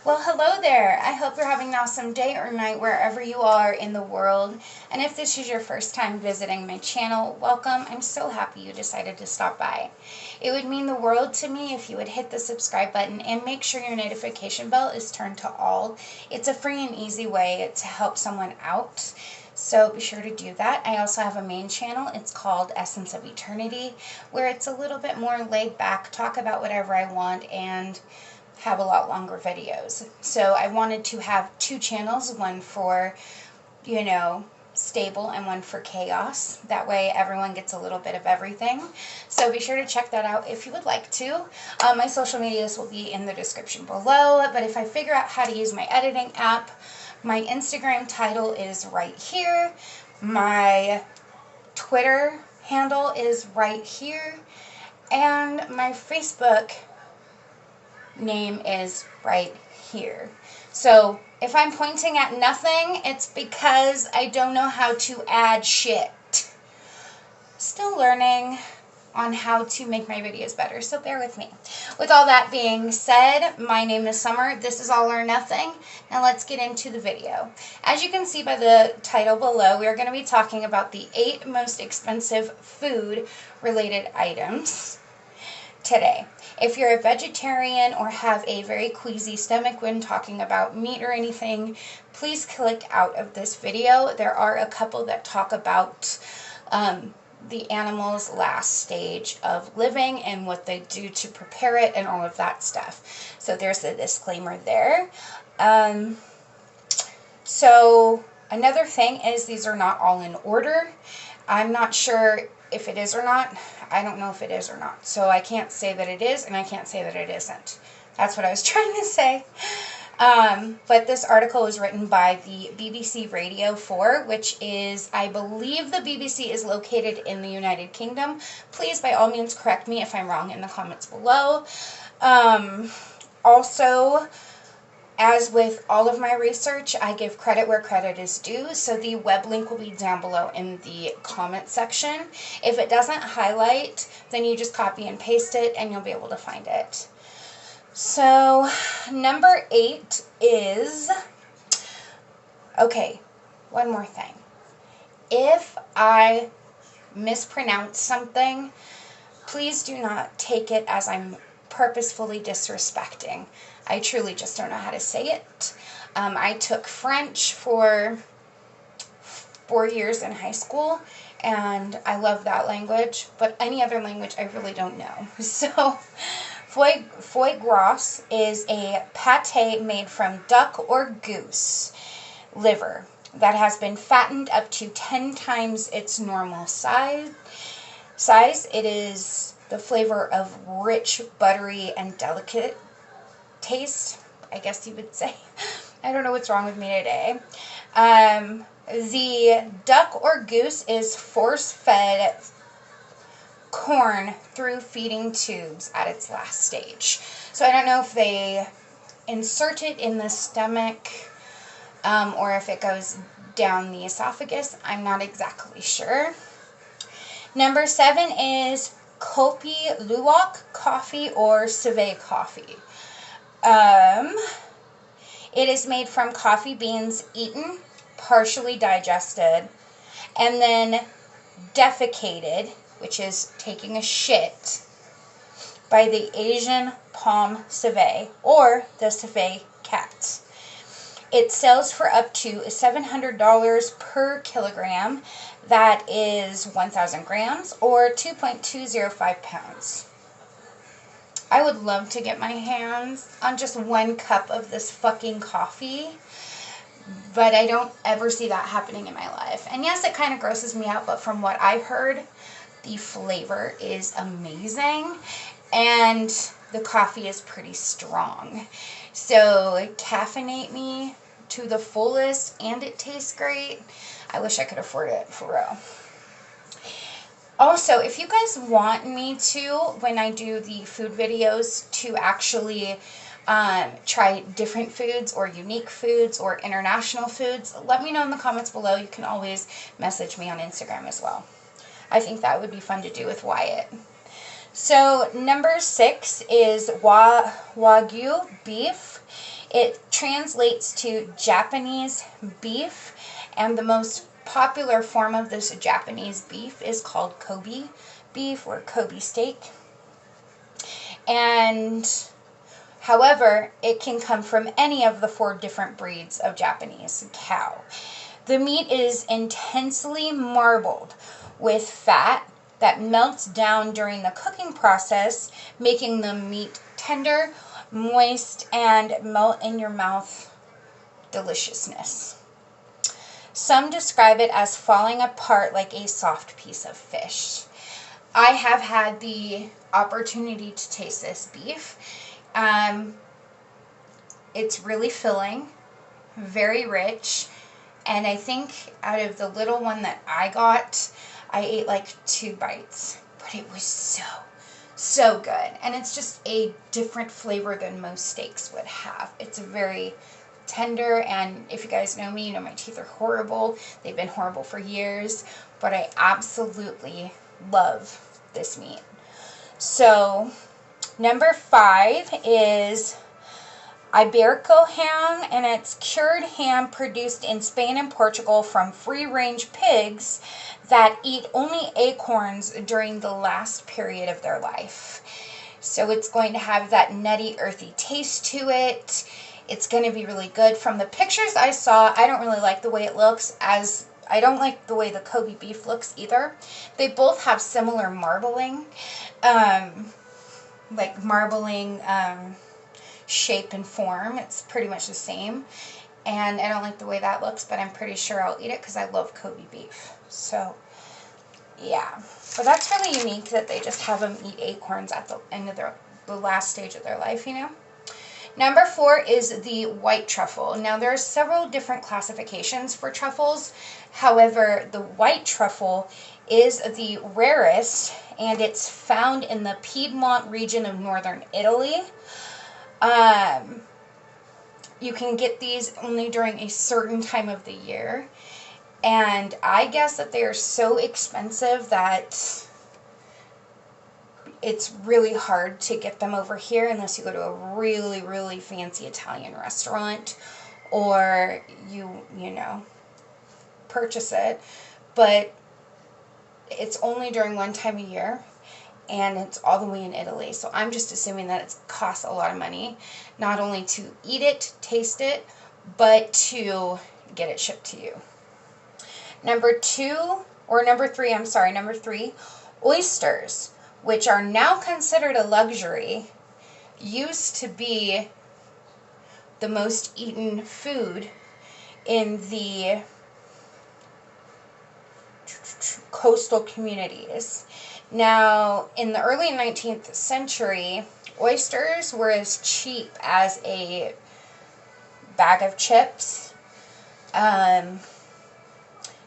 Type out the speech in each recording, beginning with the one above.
Well, hello there. I hope you're having an awesome day or night wherever you are in the world. And if this is your first time visiting my channel, welcome. I'm so happy you decided to stop by. It would mean the world to me if you would hit the subscribe button and make sure your notification bell is turned to all. It's a free and easy way to help someone out. So be sure to do that. I also have a main channel. It's called Essence of Eternity, where it's a little bit more laid back, talk about whatever I want, and have a lot longer videos. So I wanted to have two channels, one for, stable and one for chaos. That way everyone gets a little bit of everything. So be sure to check that out if you would like to. My social medias will be in the description below, but if I figure out how to use my editing app, my Instagram title is right here. My Twitter handle is right here. And my Facebook name is right here. So if I'm pointing at nothing, it's because I don't know how to add shit. Still learning on how to make my videos better, so bear with me. With all that being said, my name is Summer. This is All or Nothing. Now let's get into the video. As you can see by the title below, we are going to be talking about the 8 most expensive food-related items today. If you're a vegetarian or have a very queasy stomach when talking about meat or anything, please click out of this video. There are a couple that talk about the animal's last stage of living and what they do to prepare it and all of that stuff. So there's a disclaimer there. So another thing is these are not all in order. I'm not sure if it is or not. I don't know if it is or not. So I can't say that it is, and I can't say that it isn't. That's what I was trying to say. But this article was written by the BBC Radio 4, which is, I believe the BBC is located in the United Kingdom. Please, by all means, correct me if I'm wrong in the comments below. Also, as with all of my research, I give credit where credit is due, so the web link will be down below in the comment section. If it doesn't highlight, then you just copy and paste it and you'll be able to find it. So, number 8 is, okay, one more thing. If I mispronounce something, please do not take it as I'm purposefully disrespecting. I truly just don't know how to say it. I took French for 4 years in high school, and I love that language, but any other language I really don't know. So, foie gras is a pate made from duck or goose liver that has been fattened up to 10 times its normal size. It is the flavor of rich, buttery, and delicate taste, I guess you would say. I don't know what's wrong with me today. The duck or goose is force-fed corn through feeding tubes at its last stage. So I don't know if they insert it in the stomach or if it goes down the esophagus. I'm not exactly sure. Number 7 is Kopi Luwak coffee or Civet coffee. It is made from coffee beans eaten, partially digested, and then defecated, which is taking a shit, by the Asian palm civet or the civet cat. It sells for up to $700 per kilogram. That is 1,000 grams or 2.205 pounds. I would love to get my hands on just 1 cup of this fucking coffee, but I don't ever see that happening in my life. And yes, it kind of grosses me out, but from what I've heard, the flavor is amazing, and the coffee is pretty strong. So caffeinate me to the fullest, and it tastes great. I wish I could afford it, for real. Also, if you guys want me to, when I do the food videos, to actually try different foods or unique foods or international foods, let me know in the comments below. You can always message me on Instagram as well. I think that would be fun to do with Wyatt. So number 6 is Wagyu beef. It translates to Japanese beef, and the most popular form of this Japanese beef is called Kobe beef or Kobe steak. And however, it can come from any of the 4 different breeds of Japanese cow. The meat is intensely marbled with fat that melts down during the cooking process, making the meat tender, moist, and melt in your mouth deliciousness. Some describe it as falling apart like a soft piece of fish. I have had the opportunity to taste this beef. It's really filling, very rich, and I think out of the little one that I got, I ate like 2 bites, but it was so good. And it's just a different flavor than most steaks would have. It's very tender, and if you guys know me, you know my teeth are horrible. They've been horrible for years, but I absolutely love this meat. So number 5 is Iberico ham, and it's cured ham produced in Spain and Portugal from free-range pigs that eat only acorns during the last period of their life. So it's going to have that nutty, earthy taste to it. It's going to be really good. From the pictures I saw, I don't really like the way it looks, as I don't like the way the Kobe beef looks either. They both have similar marbling, shape and form. It's pretty much the same. And I don't like the way that looks, but I'm pretty sure I'll eat it because I love Kobe beef. So, yeah. But that's really unique that they just have them eat acorns at the end of the last stage of their life, you know? Number 4 is the white truffle. Now, there are several different classifications for truffles. However, the white truffle is the rarest, and it's found in the Piedmont region of northern Italy. You can get these only during a certain time of the year. And I guess that they are so expensive that it's really hard to get them over here unless you go to a really, really fancy Italian restaurant or you know, purchase it. But it's only during one time a year, and it's all the way in Italy. So I'm just assuming that it costs a lot of money, not only to eat it, taste it, but to get it shipped to you. Number 3, oysters, which are now considered a luxury, used to be the most eaten food in the coastal communities. Now, in the early 19th century, oysters were as cheap as a bag of chips.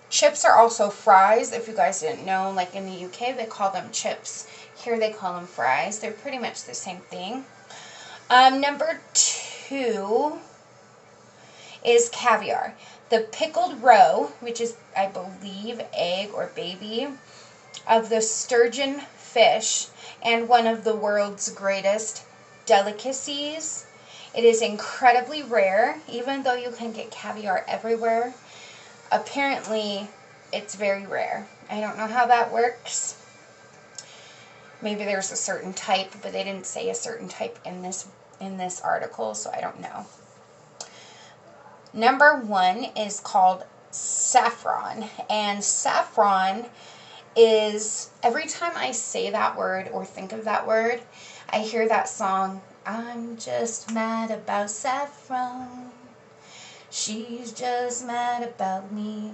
Chips are also fries, if you guys didn't know. Like in the UK, they call them chips. Here they call them fries. They're pretty much the same thing. Number 2 is caviar. The pickled roe, which is, I believe, egg or baby of the sturgeon fish and one of the world's greatest delicacies. It is incredibly rare, even though you can get caviar everywhere. Apparently, it's very rare. I don't know how that works. Maybe there's a certain type, but they didn't say a certain type in this article, so I don't know. Number 1 is called saffron, and saffron is, every time I say that word or think of that word, I hear that song, I'm just mad about Saffron. She's just mad about me.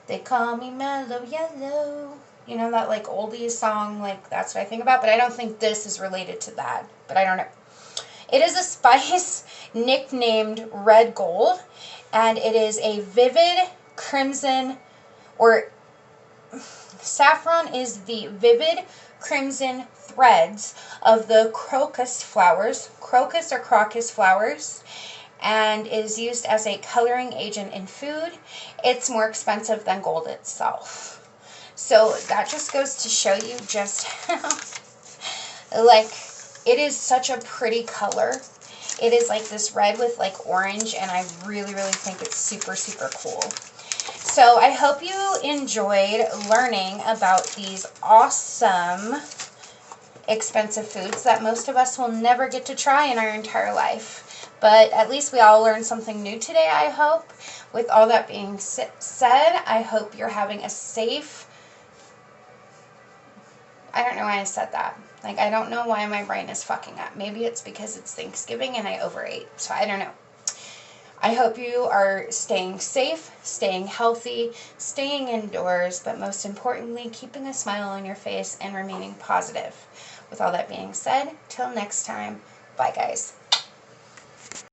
They call me Mellow Yellow. You know, that like oldies song, like that's what I think about, but I don't think this is related to that, but I don't know. It is a spice nicknamed red gold, and it is a vivid crimson, or saffron is the vivid crimson threads of the crocus flowers, crocus or crocus flowers, and is used as a coloring agent in food. It's more expensive than gold itself. So that just goes to show you just how, like, it is such a pretty color. It is like this red with like orange, and I really, really think it's super, super cool. So I hope you enjoyed learning about these awesome expensive foods that most of us will never get to try in our entire life. But at least we all learned something new today, I hope. With all that being said, I hope you're having a safe... I don't know why I said that. Like, I don't know why my brain is fucking up. Maybe it's because it's Thanksgiving and I overate. So I don't know. I hope you are staying safe, staying healthy, staying indoors, but most importantly, keeping a smile on your face and remaining positive. With all that being said, till next time, bye guys.